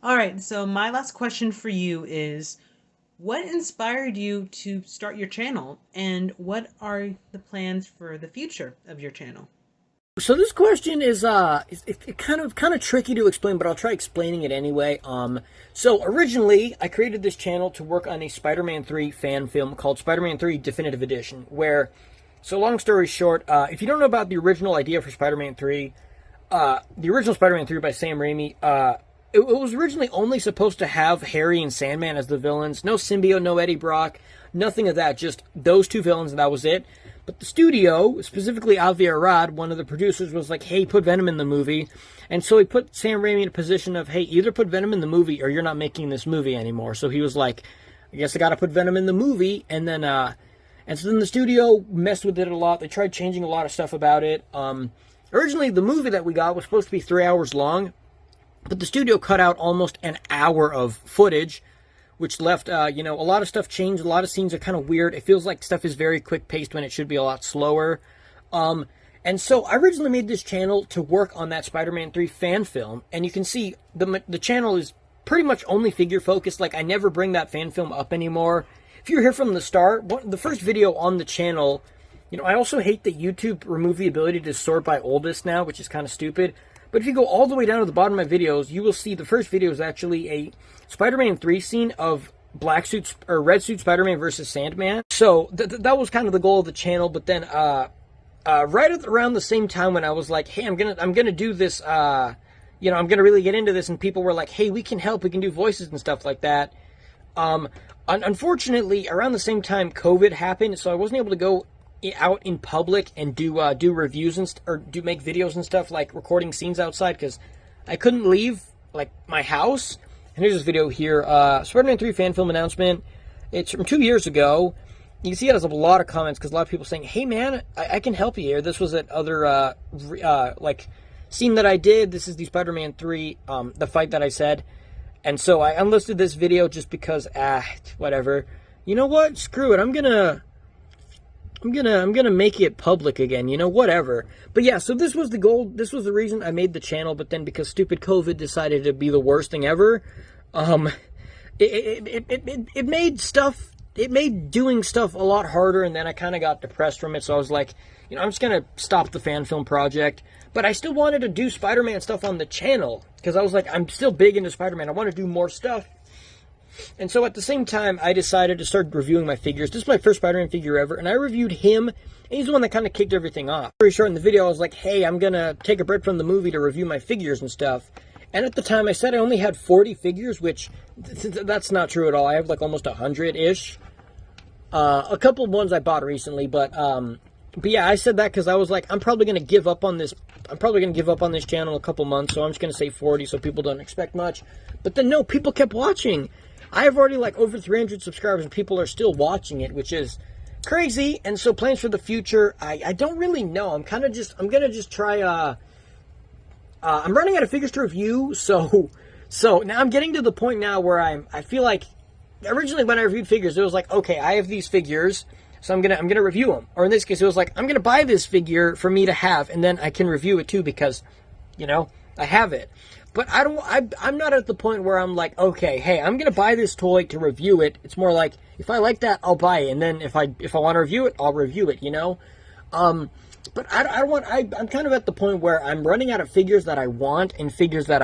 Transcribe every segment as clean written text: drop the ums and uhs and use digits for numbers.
All right, so my last question for you is what inspired you to start your channel and what are the plans for the future of your channel? So this question is kind of tricky to explain, but I'll try explaining it anyway. So originally I created this channel to work on a Spider-Man 3 fan film called Spider-Man 3 Definitive Edition, where, so long story short, if you don't know about the original idea for Spider-Man 3, the original Spider-Man 3 by Sam Raimi, it was originally only supposed to have Harry and Sandman as the villains. No symbiote, no Eddie Brock, nothing of that. Just those two villains, and that was it. But the studio, specifically Avi Arad, one of the producers, was like, hey, put Venom in the movie. And so he put Sam Raimi in a position of, hey, either put Venom in the movie or you're not making this movie anymore. So he was like, I guess I got to put Venom in the movie. And so then the studio messed with it a lot. They tried changing a lot of stuff about it. Originally, the movie that we got was supposed to be 3 hours long. But the studio cut out almost an hour of footage, which left, a lot of stuff changed. A lot of scenes are kind of weird. It feels like stuff is very quick-paced when it should be a lot slower. And so I originally made this channel to work on that Spider-Man 3 fan film. And you can see the channel is pretty much only figure-focused. Like, I never bring that fan film up anymore. If you're here from the start, the first video on the channel, I also hate that YouTube removed the ability to sort by oldest now, which is kind of stupid. But if you go all the way down to the bottom of my videos, you will see the first video is actually a Spider-Man 3 scene of black suits or red suit Spider-Man versus Sandman. So that was kind of the goal of the channel. But then around the same time when I was like, hey, I'm gonna do this, I'm gonna really get into this, and people were like, hey, we can help, we can do voices and stuff like that. Unfortunately, around the same time COVID happened, so I wasn't able to go out in public and do reviews or make videos and stuff, like recording scenes outside, because I couldn't leave like my house. And here's this video here, Spider-Man 3 fan film announcement. It's from 2 years ago. You can see it has a lot of comments because a lot of people saying, hey man, I can help you here. This was that other scene that I did. This is the Spider-Man 3 the fight that I said. And so I unlisted this video just because whatever. You know what, screw it, I'm gonna make it public again, whatever. But yeah, so this was the goal. This was the reason I made the channel. But then because stupid COVID decided to be the worst thing ever, it made doing stuff a lot harder. And then I kind of got depressed from it. So I was like, I'm just gonna stop the fan film project. But I still wanted to do Spider-Man stuff on the channel because I was like, I'm still big into Spider-Man. I want to do more stuff. And so at the same time, I decided to start reviewing my figures. This is my first Spider-Man figure ever, and I reviewed him, and he's the one that kind of kicked everything off. Very short in the video, I was like, hey, I'm going to take a break from the movie to review my figures and stuff. And at the time, I said I only had 40 figures, which that's not true at all. I have like almost 100-ish. A couple of ones I bought recently, but yeah, I said that because I was like, I'm probably going to give up on this. I'm probably going to give up on this channel in a couple months, so I'm just going to say 40 so people don't expect much. But then, no, people kept watching. I have already like over 300 subscribers and people are still watching it, which is crazy. And so plans for the future, I don't really know. I'm going to just try, I'm running out of figures to review. So now I'm getting to the point now where I feel like originally when I reviewed figures, it was like, okay, I have these figures, so I'm going to review them. Or in this case, it was like, I'm going to buy this figure for me to have, and then I can review it too because, I have it. But I'm not at the point where I'm like, okay, hey, I'm going to buy this toy to review it. It's more like, if I like that, I'll buy it. And then if I want to review it, I'll review it, But I'm kind of at the point where I'm running out of figures that I want and figures that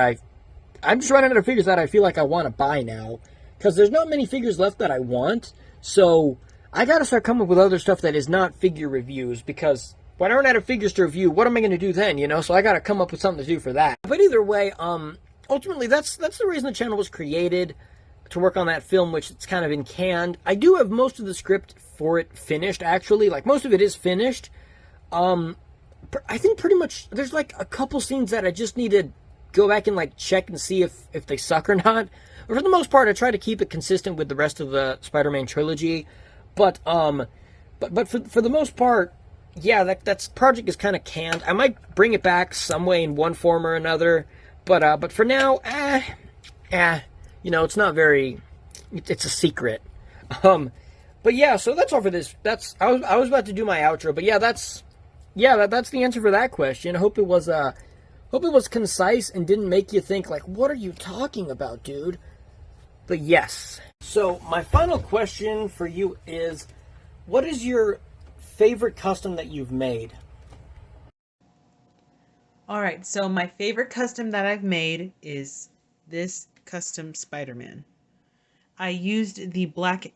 I'm just running out of figures that I feel like I want to buy now. Because there's not many figures left that I want. So I got to start coming up with other stuff that is not figure reviews, because when I run out of figures to review, what am I going to do then, So I got to come up with something to do for that. But either way, ultimately, that's the reason the channel was created, to work on that film, which it's kind of been canned. I do have most of the script for it finished, actually. Like, most of it is finished. I think pretty much there's, like, a couple scenes that I just need to go back and, like, check and see if they suck or not. But for the most part, I try to keep it consistent with the rest of the Spider-Man trilogy. But for the most part, yeah, that project is kind of canned. I might bring it back some way in one form or another, but for now, it's not very. It's a secret. But yeah, so that's all for this. I was about to do my outro, but yeah, that's the answer for that question. I hope it was Hope it was concise and didn't make you think like, what are you talking about, dude? But yes. So my final question for you is, what is your favorite custom that you've made? All right, so my favorite custom that I've made is this custom Spider-Man. I used the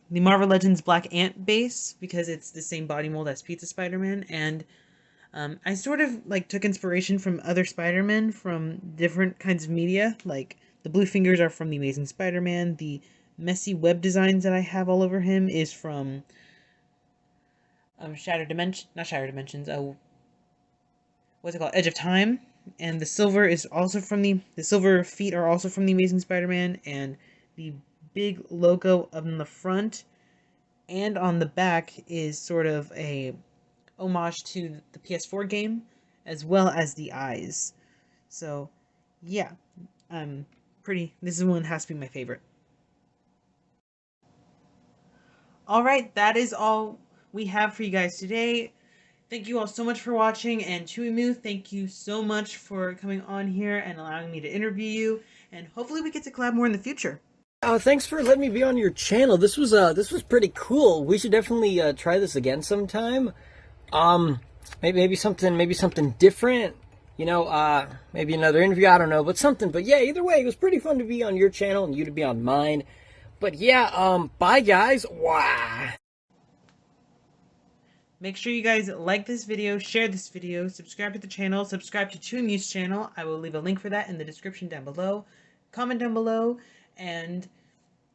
Marvel Legends Black Ant base because it's the same body mold as Pizza Spider-Man, and I sort of like took inspiration from other Spider-Men from different kinds of media. Like the blue fingers are from the Amazing Spider-Man. The messy web designs that I have all over him is from Shattered Dimension, not Shattered Dimensions. What's it called? Edge of Time. And the silver is also from the silver feet are also from the Amazing Spider-Man, and the big logo on the front and on the back is sort of a homage to the PS4 game, as well as the eyes. So, yeah, this one has to be my favorite. All right, that is all we have for you guys today. Thank you all so much for watching, and Chewy, thank you so much for coming on here and allowing me to interview you, and hopefully we get to collab more in the future. Thanks for letting me be on your channel. This was pretty cool. We should definitely try this again sometime. Maybe something different. You know, maybe another interview. I don't know, but something. But yeah, either way, it was pretty fun to be on your channel and you to be on mine. But yeah, bye guys. Wow. Make sure you guys like this video, share this video, subscribe to the channel, subscribe to Chewym's channel. I will leave a link for that in the description down below. Comment down below, and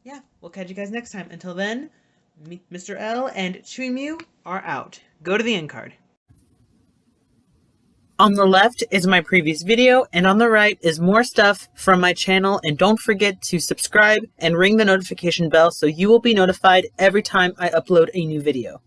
yeah, we'll catch you guys next time. Until then, Mr.L and Chewy are out. Go to the end card. On the left is my previous video, and on the right is more stuff from my channel, and don't forget to subscribe and ring the notification bell so you will be notified every time I upload a new video.